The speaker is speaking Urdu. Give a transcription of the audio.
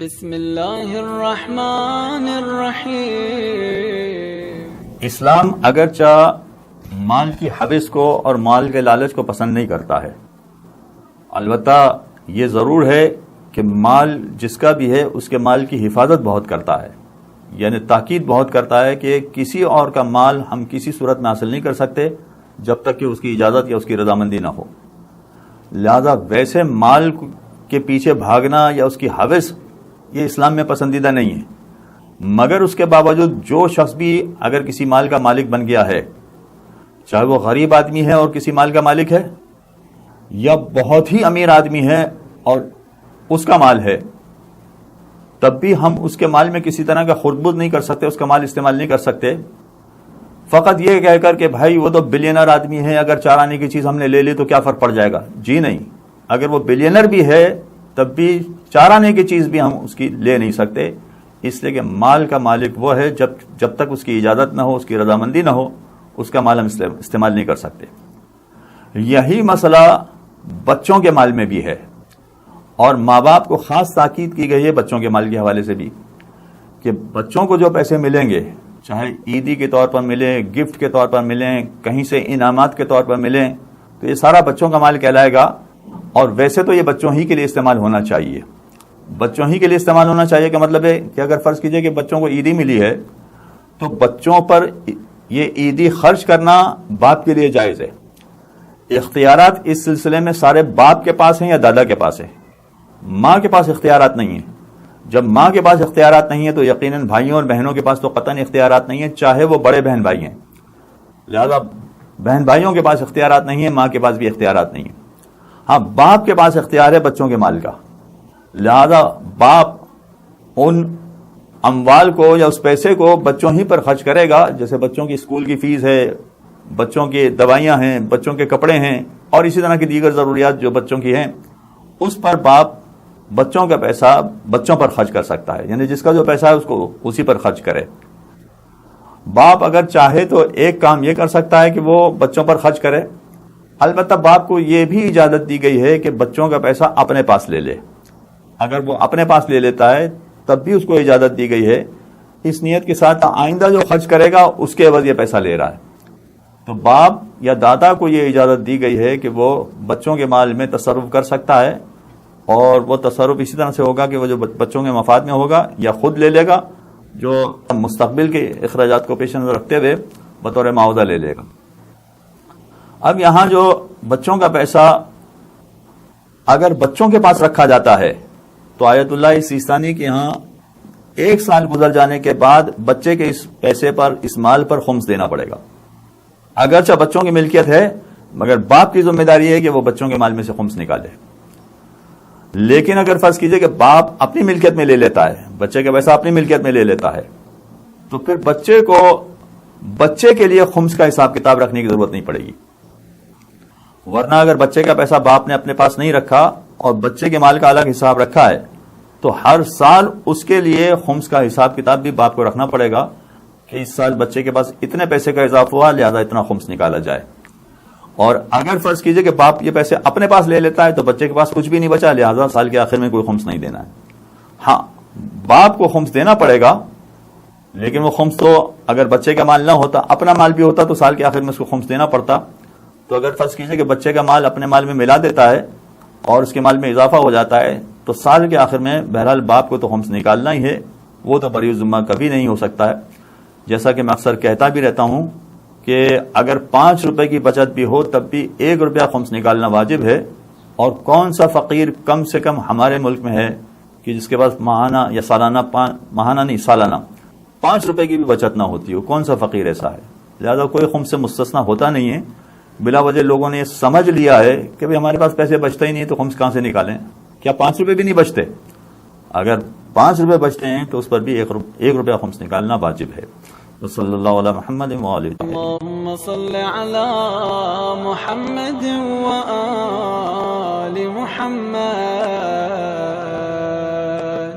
بسم اللہ الرحمن الرحیم۔ اسلام اگرچہ مال کی حوث کو اور مال کے لالچ کو پسند نہیں کرتا ہے، البتہ یہ ضرور ہے کہ مال جس کا بھی ہے اس کے مال کی حفاظت بہت کرتا ہے، یعنی تاکید بہت کرتا ہے کہ کسی اور کا مال ہم کسی صورت میں حاصل نہیں کر سکتے جب تک کہ اس کی اجازت یا اس کی رضامندی نہ ہو۔ لہذا ویسے مال کے پیچھے بھاگنا یا اس کی حوث یہ اسلام میں پسندیدہ نہیں ہے، مگر اس کے باوجود جو شخص بھی اگر کسی مال کا مالک بن گیا ہے، چاہے وہ غریب آدمی ہے اور کسی مال کا مالک ہے، یا بہت ہی امیر آدمی ہے اور اس کا مال ہے، تب بھی ہم اس کے مال میں کسی طرح کا خردبد نہیں کر سکتے، اس کا مال استعمال نہیں کر سکتے فقط یہ کہہ کر کہ بھائی وہ تو بلینر آدمی ہے، اگر 4 آنے کی چیز ہم نے لے لی تو کیا فرق پڑ جائے گا۔ جی نہیں، اگر وہ بلینر بھی ہے تب بھی 4 آنے کی چیز بھی ہم اس کی لے نہیں سکتے، اس لیے کہ مال کا مالک وہ ہے جب تک اس کی اجازت نہ ہو، اس کی رضامندی نہ ہو، اس کا مال ہم استعمال نہیں کر سکتے۔ یہی مسئلہ بچوں کے مال میں بھی ہے، اور ماں باپ کو خاص تاکید کی گئی ہے بچوں کے مال کے حوالے سے بھی کہ بچوں کو جو پیسے ملیں گے، چاہے عیدی کے طور پر ملیں، گفٹ کے طور پر ملیں، کہیں سے انعامات کے طور پر ملیں، تو یہ سارا بچوں کا مال کہلائے گا، اور ویسے تو یہ بچوں ہی کے لیے استعمال ہونا چاہیے۔ بچوں ہی کے لیے استعمال ہونا چاہیے کا مطلب ہے کہ اگر فرض کیجئے کہ بچوں کو عیدی ملی ہے تو بچوں پر یہ عیدی خرچ کرنا باپ کے لیے جائز ہے۔ اختیارات اس سلسلے میں سارے باپ کے پاس ہیں یا دادا کے پاس ہے، ماں کے پاس اختیارات نہیں ہیں۔ جب ماں کے پاس اختیارات نہیں ہیں تو یقیناً بھائیوں اور بہنوں کے پاس تو قطعاً اختیارات نہیں ہیں، چاہے وہ بڑے بہن بھائی ہیں۔ لہذا بہن بھائیوں کے پاس اختیارات نہیں ہیں، ماں کے پاس بھی اختیارات نہیں ہیں۔ ہاں، باپ کے پاس اختیار ہے بچوں کے مال کا، لہذا باپ ان اموال کو یا اس پیسے کو بچوں ہی پر خرچ کرے گا، جیسے بچوں کی اسکول کی فیس ہے، بچوں کی دوائیاں ہیں، بچوں کے کپڑے ہیں، اور اسی طرح کی دیگر ضروریات جو بچوں کی ہیں، اس پر باپ بچوں کا پیسہ بچوں پر خرچ کر سکتا ہے، یعنی جس کا جو پیسہ ہے اس کو اسی پر خرچ کرے۔ باپ اگر چاہے تو ایک کام یہ کر سکتا ہے کہ وہ بچوں پر خرچ کرے، البتہ باپ کو یہ بھی اجازت دی گئی ہے کہ بچوں کا پیسہ اپنے پاس لے لے۔ اگر وہ اپنے پاس لے لیتا ہے تب بھی اس کو اجازت دی گئی ہے، اس نیت کے ساتھ آئندہ جو خرچ کرے گا اس کے عوض یہ پیسہ لے رہا ہے۔ تو باپ یا دادا کو یہ اجازت دی گئی ہے کہ وہ بچوں کے مال میں تصرف کر سکتا ہے، اور وہ تصرف اسی طرح سے ہوگا کہ وہ جو بچوں کے مفاد میں ہوگا یا خود لے لے گا، جو مستقبل کے اخراجات کو پیش نظر رکھتے ہوئے بطور معاوضہ لے لے گا۔ اب یہاں جو بچوں کا پیسہ اگر بچوں کے پاس رکھا جاتا ہے تو آیت اللہ سیستانی کے یہاں 1 سال گزر جانے کے بعد بچے کے اس پیسے پر، اس مال پر خمس دینا پڑے گا۔ اگرچہ بچوں کی ملکیت ہے مگر باپ کی ذمہ داری ہے کہ وہ بچوں کے مال میں سے خمس نکالے۔ لیکن اگر فرض کیجئے کہ باپ اپنی ملکیت میں لے لیتا ہے، بچے کا پیسہ اپنی ملکیت میں لے لیتا ہے، تو پھر بچے کے لیے خمس کا حساب کتاب رکھنے کی ضرورت نہیں پڑے گی، ورنہ اگر بچے کا پیسہ باپ نے اپنے پاس نہیں رکھا اور بچے کے مال کا الگ حساب رکھا ہے تو ہر سال اس کے لیے خمس کا حساب کتاب بھی باپ کو رکھنا پڑے گا کہ اس سال بچے کے پاس اتنے پیسے کا اضافہ ہوا، لہذا اتنا خمس نکالا جائے۔ اور اگر فرض کیجئے کہ باپ یہ پیسے اپنے پاس لے لیتا ہے تو بچے کے پاس کچھ بھی نہیں بچا، لہذا سال کے آخر میں کوئی خمس نہیں دینا ہے۔ ہاں، باپ کو خمس دینا پڑے گا، لیکن وہ خمس تو اگر بچے کا مال نہ ہوتا، اپنا مال بھی ہوتا تو سال کے آخر میں اس کو خمس دینا پڑتا۔ تو اگر فرض کیجئے کہ بچے کا مال اپنے مال میں ملا دیتا ہے اور اس کے مال میں اضافہ ہو جاتا ہے تو سال کے آخر میں بہرحال باپ کو تو خمس نکالنا ہی ہے، وہ تو بری ذمہ کبھی نہیں ہو سکتا ہے۔ جیسا کہ میں اکثر کہتا بھی رہتا ہوں کہ اگر 5 روپے کی بچت بھی ہو تب بھی 1 روپیہ خمس نکالنا واجب ہے، اور کون سا فقیر کم سے کم ہمارے ملک میں ہے کہ جس کے پاس ماہانہ یا سالانہ 5 روپے کی بھی بچت نہ ہوتی ہو؟ کون سا فقیر ایسا ہے؟ لہذا کوئی خمس سے مستثنا ہوتا نہیں ہے۔ بلا وجہ لوگوں نے یہ سمجھ لیا ہے کہ بھئی ہمارے پاس پیسے بچتے ہی نہیں تو خمس کہاں سے نکالیں؟ کیا 5 روپے بھی نہیں بچتے؟ اگر 5 روپے بچتے ہیں تو اس پر بھی 1 روپیہ خمس نکالنا واجب ہے۔ صلی اللہ علیہ محمد وآلہ اللہم صل علی محمد وآل محمد۔